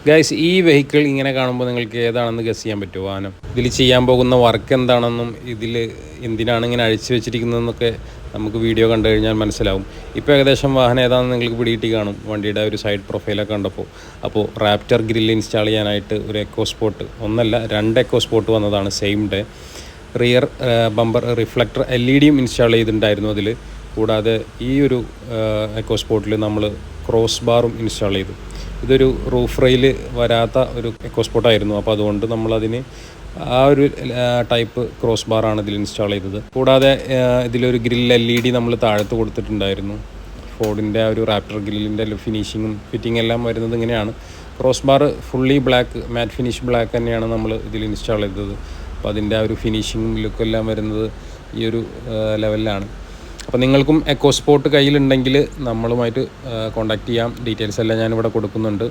Guys, ഈ vehicle ഇങ്ങനെ കാണുമ്പോൾ നിങ്ങൾക്ക് ഏതാണെന്ന് ഗസ് ചെയ്യാൻ പറ്റുമോ? വാഹനം ഇതിൽ ചെയ്യാൻ പോകുന്ന വർക്ക് എന്താണെന്നും ഇതിൽ എന്തിനാണ് ഇങ്ങനെ അഴിച്ചു വെച്ചിരിക്കുന്നതെന്നൊക്കെ നമുക്ക് വീഡിയോ കണ്ടു കഴിഞ്ഞാൽ മനസ്സിലാവും. ഇപ്പോൾ ഏകദേശം വാഹനം ഏതാണെന്ന് നിങ്ങൾക്ക് പിടികിട്ടി കാണും വണ്ടിയുടെ ഒരു സൈഡ് പ്രൊഫൈലൊക്കെ കണ്ടപ്പോൾ. അപ്പോൾ റാപ്റ്റർ ഗ്രില്ല് ഇൻസ്റ്റാൾ ചെയ്യാനായിട്ട് ഒരു എക്കോ സ്പോട്ട്, ഒന്നല്ല 2 എക്കോ സ്പോട്ട് വന്നതാണ് same day. Rear bumper reflector LED install ചെയ്തിട്ടുണ്ടായിരുന്നു അതിൽ. കൂടാതെ ഈ ഒരു എക്കോ സ്പോട്ടിൽ നമ്മൾ ക്രോസ് ബാറും ഇൻസ്റ്റാൾ ചെയ്തു. ഇതൊരു റൂഫ് റെയിൽ വരാത്ത ഒരു എക്കോ സ്പോട്ടായിരുന്നു. അപ്പോൾ അതുകൊണ്ട് നമ്മളതിന് ആ ഒരു ടൈപ്പ് ക്രോസ് ബാറാണ് ഇതിൽ ഇൻസ്റ്റാൾ ചെയ്തത്. കൂടാതെ ഇതിലൊരു ഗ്രിൽ LED നമ്മൾ താഴത്ത് കൊടുത്തിട്ടുണ്ടായിരുന്നു. ഫോർഡിൻ്റെ ആ ഒരു റാപ്റ്റർ ഗ്രില്ലിൻ്റെ ഫിനിഷിങ്ങും ഫിറ്റിംഗ് എല്ലാം വരുന്നത് ഇങ്ങനെയാണ്. ക്രോസ് ബാർ ഫുള്ളി ബ്ലാക്ക്, മാറ്റ് ഫിനിഷ് ബ്ലാക്ക് തന്നെയാണ് നമ്മൾ ഇതിൽ ഇൻസ്റ്റാൾ ചെയ്തത്. അപ്പോൾ അതിൻ്റെ ആ ഒരു ഫിനിഷിങ്ങും ലുക്കെല്ലാം വരുന്നത് ഈ ഒരു ലെവലിലാണ്. അപ്പോൾ നിങ്ങൾക്കും എക്കോ സ്പോട്ട് കയ്യിലുണ്ടെങ്കിൽ നമ്മളുമായിട്ട് കോൺടാക്റ്റ് ചെയ്യാം. ഡീറ്റെയിൽസ് എല്ലാം ഞാനിവിടെ കൊടുക്കുന്നുണ്ട്.